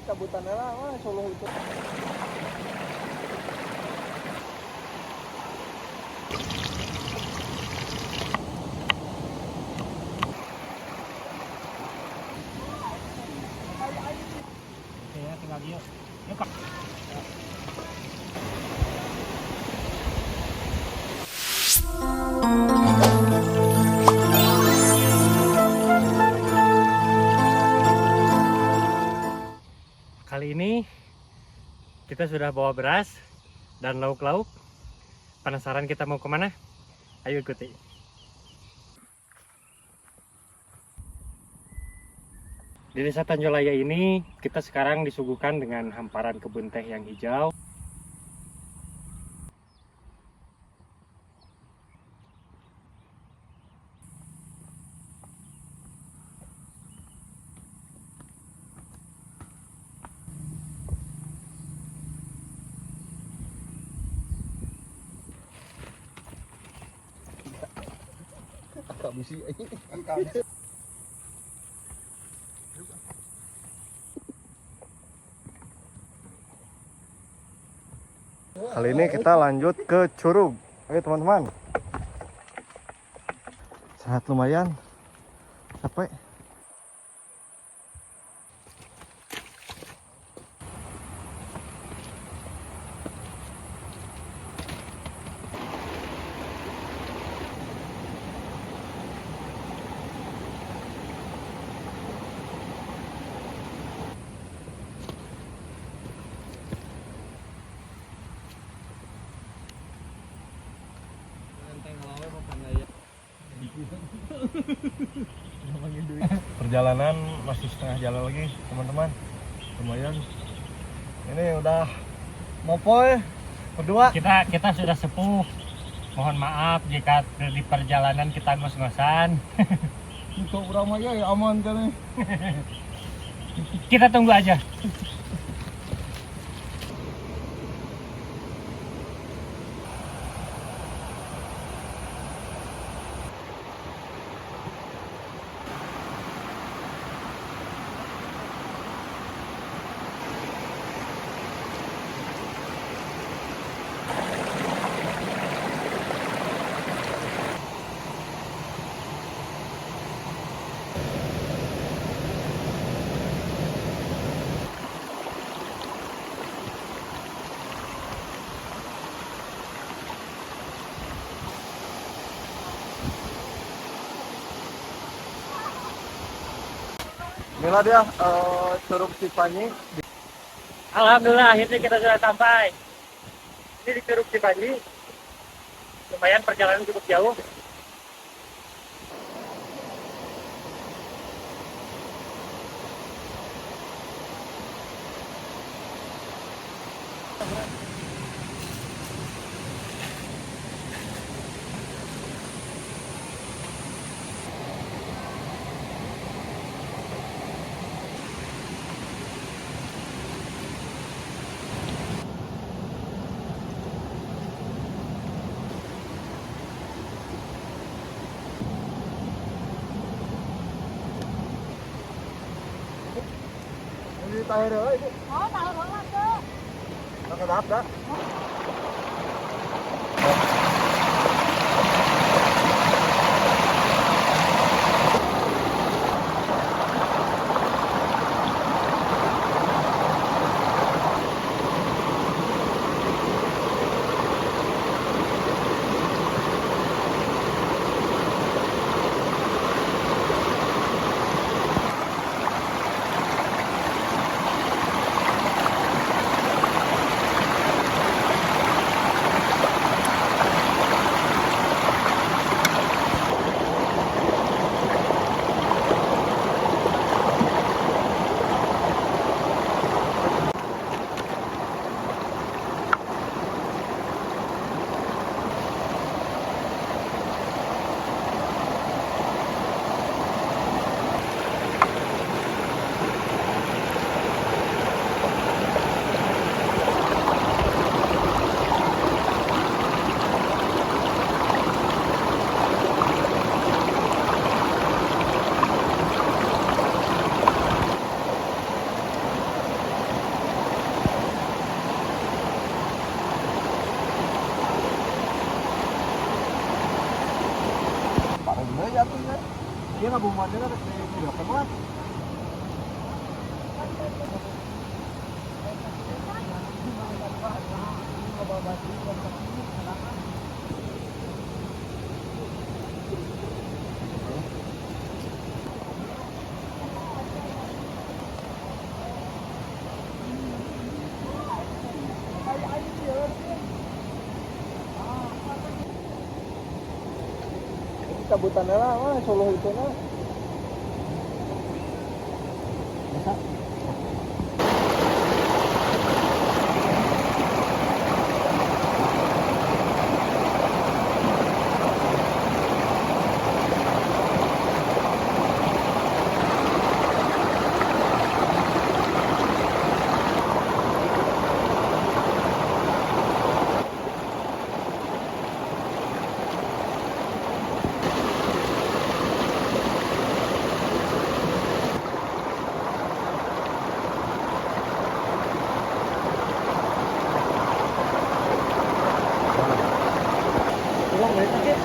cabutan lah, Solo itu. Oke ya, tinggal dia. Yuk, Kak. Kali ini kita sudah bawa beras dan lauk-lauk. Penasaran kita mau kemana? Ayo ikuti. Di desa Tanjolaya ini kita sekarang disuguhkan dengan hamparan kebun teh yang hijau. Agak bisi. Kali ini kita lanjut ke Curug. Oke teman-teman. Sangat lumayan capek. Perjalanan masih setengah jalan lagi teman-teman, lumayan. Ini udah mopoy berdua. Kita sudah sepuh. Mohon maaf jika di perjalanan kita ngos-ngosan. Untuk orang ya aman kan. Kita tunggu aja. Inilah dia Curug Cipanyi. Alhamdulillah akhirnya kita sudah sampai. Ini di Curug Cipanyi. Lumayan perjalanan cukup jauh. Ini tahu deh, ini. Oh, tahu banget tuh. Nakadap dah. ngabumanya kan udah kemas. Cabutan lah, Solo itu nah. Bisa. Pulang dari sakit.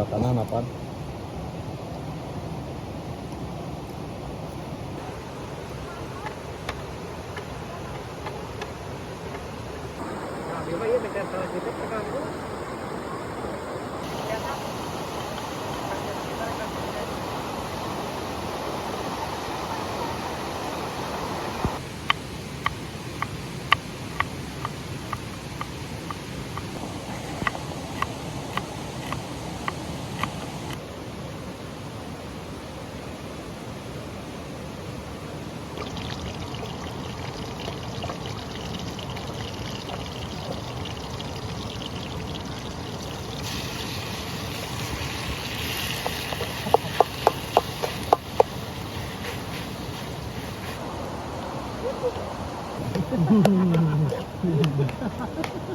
Tanah apa? Nah, iya dengan selanjutnya terganggu.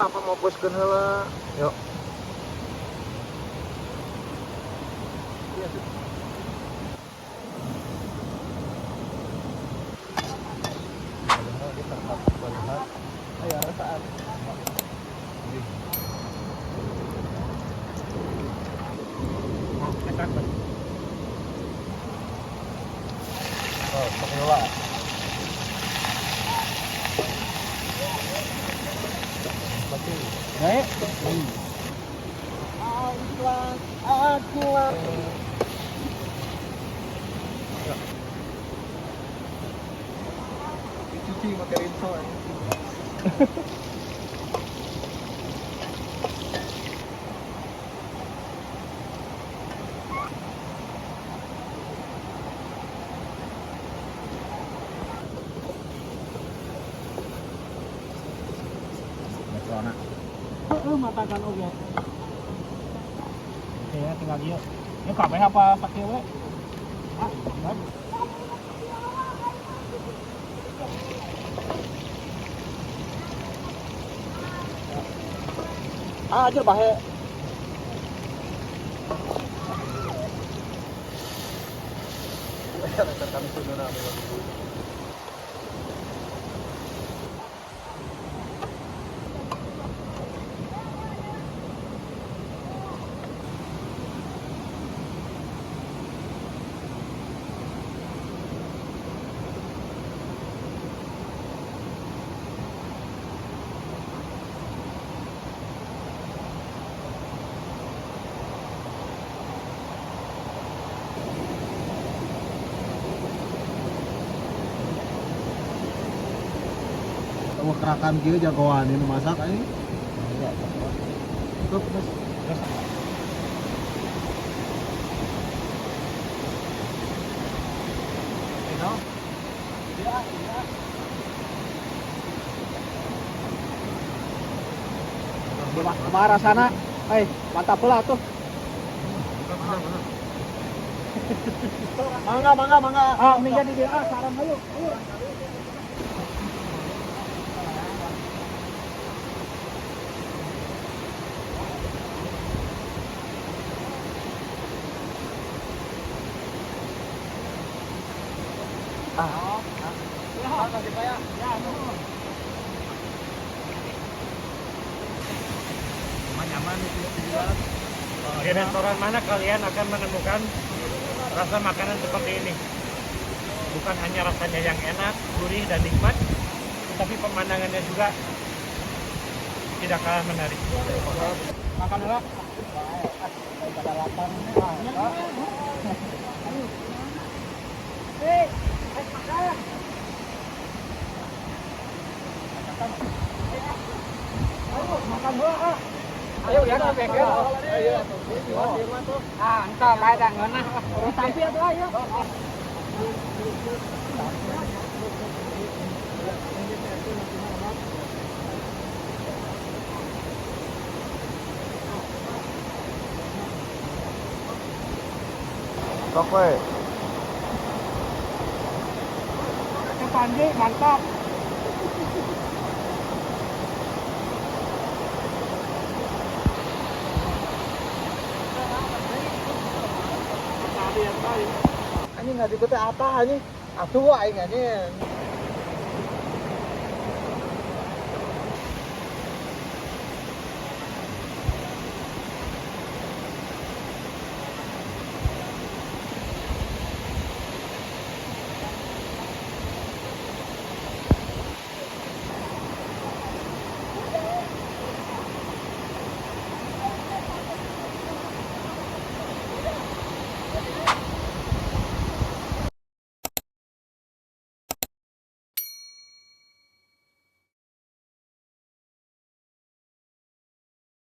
Apa mau poskeun heula? Yuk. Ayo rasaan. Oh, pakai heula. Naik. Aku cuci pakai rinso. Matakan oke. Oke ya, tinggal dia. Ini kabeh apa pakai we? Kan? Aja bahe. Kami sudah ramai. Wah kerakan kieu jagoan ini masak ini. Cukup Mas. Kemana sana? Mantap pula tuh. Mangga. Ah, mingga di dia. Ah, sarang ayo. Di restoran mana kalian akan menemukan rasa makanan seperti ini? Bukan hanya rasanya yang enak, gurih dan nikmat, tetapi pemandangannya juga tidak kalah menarik. Makan dulu. Pada lapar makan. Ayo, makan dulu. Ayo ya, ayo. Ah, entar bayar dah ngana. Tapi itu ayo. Sok we. Panji mantap. Ini nggak dikutip apa ini? Atuh aing ini.